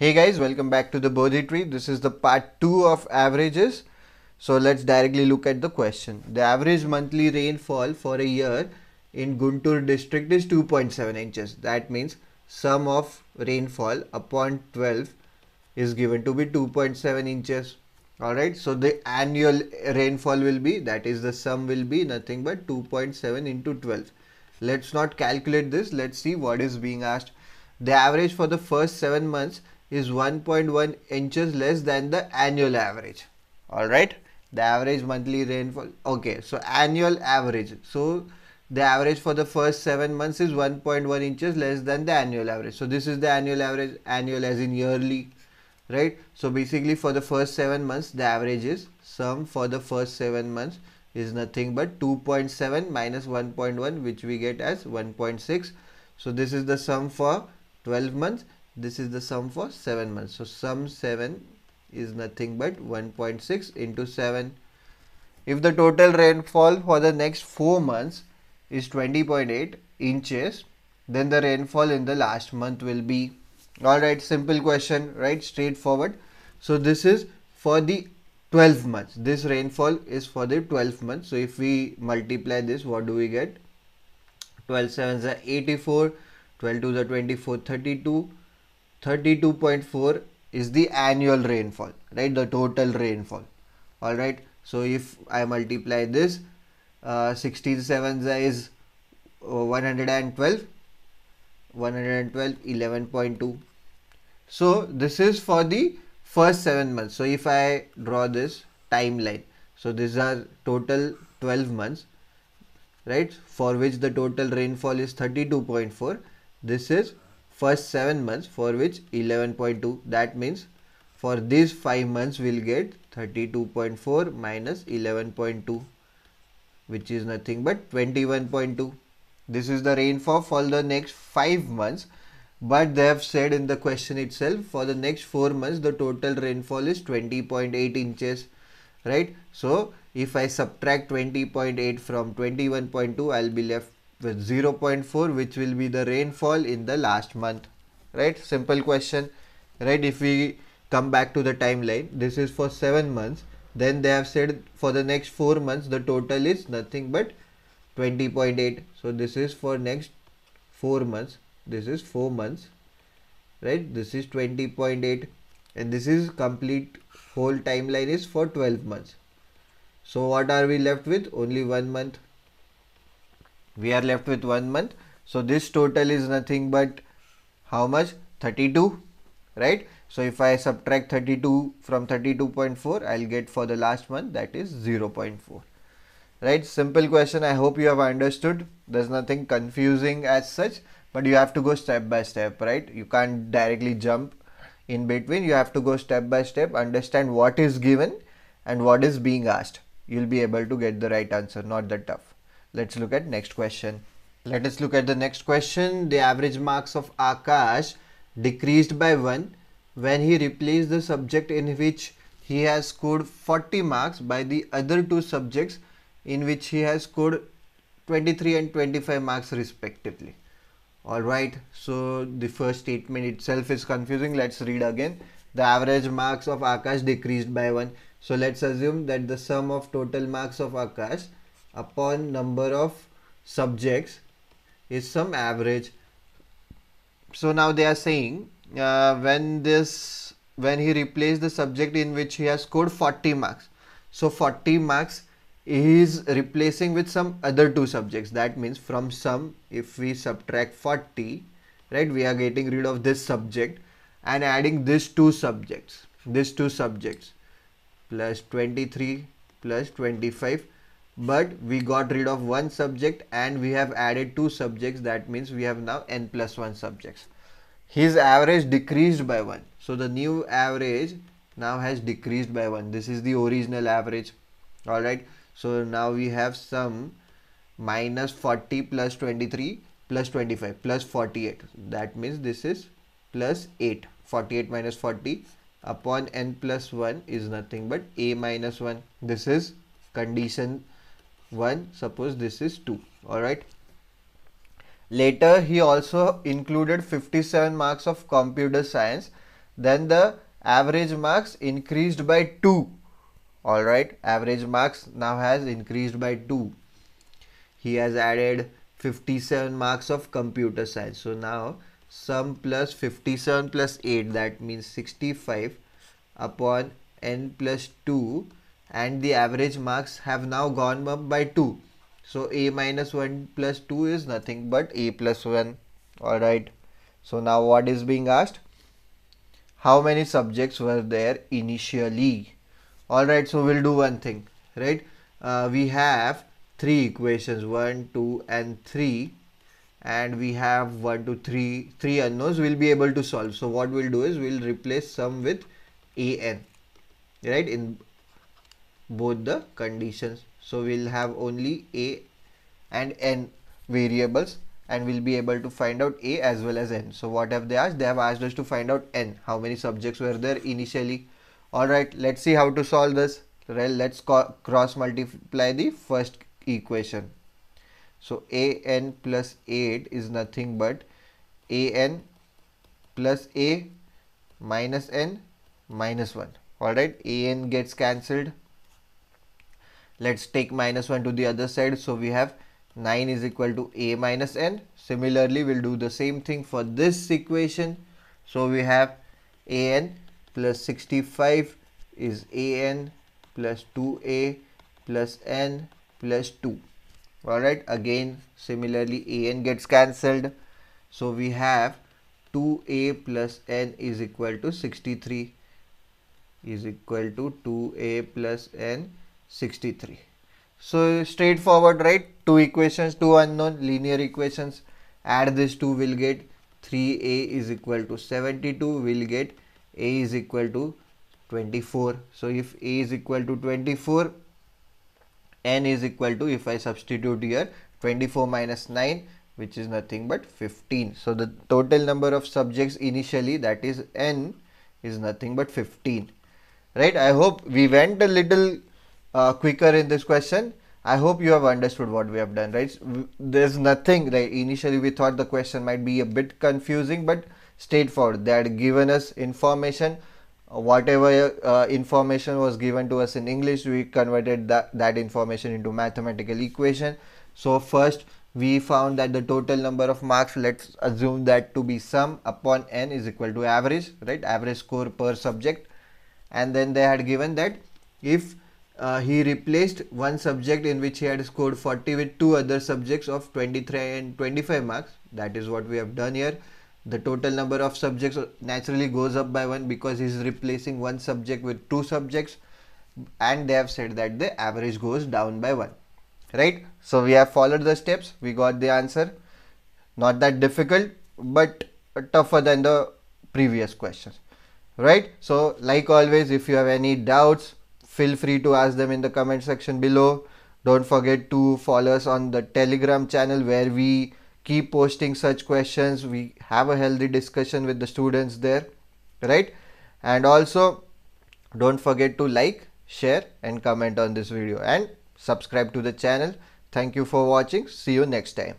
Hey guys, welcome back to the Bodhi Tree. This is the part 2 of averages. So let's directly look at the question. The average monthly rainfall for a year in Guntur district is 2.7 inches. That means sum of rainfall upon 12 is given to be 2.7 inches. Alright, so the annual rainfall will be, that is the sum will be nothing but 2.7 into 12. Let's not calculate this. Let's see what is being asked. The average for the first 7 months is 1.1 inches less than the annual average. Alright, the average monthly rainfall. Okay, so annual average. So the average for the first 7 months is 1.1 inches less than the annual average. So this is the annual average, annual as in yearly, right? So basically for the first 7 months, the average is sum for the first 7 months is nothing but 2.7 minus 1.1, which we get as 1.6. So this is the sum for 12 months. This is the sum for 7 months. So sum 7 is nothing but 1.6 into 7. If the total rainfall for the next 4 months is 20.8 inches, then the rainfall in the last month will be. Alright, simple question, right? Straightforward. So this is for the 12 months. This rainfall is for the 12 months. So if we multiply this, what do we get? 12 sevens are 84, 12 twos are 24, 32. 32.4 is the annual rainfall, right? The total rainfall. Alright, so if I multiply this, 16 sevens is 112, 11.2. So this is for the first 7 months. So if I draw this timeline, so these are total 12 months, right, for which the total rainfall is 32.4. This is first 7 months for which 11.2. That means for these 5 months we'll get 32.4 minus 11.2, which is nothing but 21.2. This is the rainfall for the next 5 months, but they have said in the question itself for the next 4 months the total rainfall is 20.8 inches, right? So if I subtract 20.8 from 21.2, I'll be left with 0.4, which will be the rainfall in the last month, right? Simple question, right? If we come back to the timeline, this is for 7 months, then they have said for the next 4 months the total is nothing but 20.8. so this is for next 4 months, this is 4 months, right? This is 20.8, and this is complete whole timeline is for 12 months. So what are we left with? Only 1 month. We are left with 1 month. So this total is nothing but how much? 32, right? So if I subtract 32 from 32.4, I'll get for the last month, that is 0.4. Right? Simple question. I hope you have understood. There's nothing confusing as such, but you have to go step by step, right? You can't directly jump in between. You have to go step by step, understand what is given and what is being asked. You'll be able to get the right answer, not that tough. Let's look at next question. Let us look at the next question. The average marks of Akash decreased by 1 when he replaced the subject in which he has scored 40 marks by the other two subjects in which he has scored 23 and 25 marks respectively. Alright, so the first statement itself is confusing. Let's read again. The average marks of Akash decreased by 1. So let's assume that the sum of total marks of Akash upon number of subjects is some average. So now they are saying when he replaced the subject in which he has scored 40 marks. So 40 marks he is replacing with some other two subjects. That means from sum, if we subtract 40, right, we are getting rid of this subject and adding these two subjects plus 23 plus 25, but we got rid of one subject and we have added two subjects. That means we have now n plus 1 subjects. His average decreased by 1. So the new average now has decreased by 1. This is the original average. Alright. So now we have sum minus 40 plus 23 plus 25 plus 48. That means this is plus 8. 48 minus 40 upon n plus 1 is nothing but a minus 1. This is condition 1. Suppose this is 2. Alright. Later he also included 57 marks of computer science then the average marks increased by 2. Alright, average marks now has increased by 2. He has added 57 marks of computer science. So now sum plus 57 plus 8, that means 65 upon n plus 2, and the average marks have now gone up by 2. So a minus 1 plus 2 is nothing but a plus 1. Alright. So now what is being asked? How many subjects were there initially? Alright, so we'll do one thing, right? We have three equations, 1, 2 and 3, and we have 1, 2, 3, three unknowns we'll be able to solve. So what we'll do is we'll replace sum with an, right, in both the conditions. So we'll have only a and n variables, and we'll be able to find out a as well as n. So what have they asked? They have asked us to find out n, how many subjects were there initially. Alright, let's see how to solve this. Well, let's cross multiply the first equation. So an plus 8 is nothing but an plus a minus n minus 1. Alright, an gets cancelled. Let's take minus 1 to the other side. So we have 9 is equal to a minus n. Similarly, we'll do the same thing for this equation. So we have an plus 65 is an plus 2a plus n plus 2. Alright, again similarly an gets cancelled. So we have 2a plus n is equal to 63 is equal to 2a plus n 63. So straightforward, right? Two equations, two unknown linear equations. Add these two, will get 3a is equal to 72. We'll get a is equal to 24. So if a is equal to 24, n is equal to, if I substitute here, 24 minus 9, which is nothing but 15. So the total number of subjects initially, that is n, is nothing but 15. Right? I hope we went a little quicker in this question. I hope you have understood what we have done, right? There's nothing, right? Initially we thought the question might be a bit confusing, but straightforward. They had given us information. Whatever information was given to us in English, we converted that information into mathematical equation. So first we found that the total number of marks, let's assume that to be sum upon n is equal to average, right? Average score per subject. And then they had given that if he replaced one subject in which he had scored 40 with two other subjects of 23 and 25 marks, that is what we have done here. The total number of subjects naturally goes up by 1 because he is replacing one subject with two subjects, and they have said that the average goes down by 1, right? So we have followed the steps, we got the answer. Not that difficult, but tougher than the previous questions, right? So like always, if you have any doubts, feel free to ask them in the comment section below. Don't forget to follow us on the Telegram channel where we keep posting such questions. We have a healthy discussion with the students there, right? And also don't forget to like, share and comment on this video and subscribe to the channel. Thank you for watching. See you next time.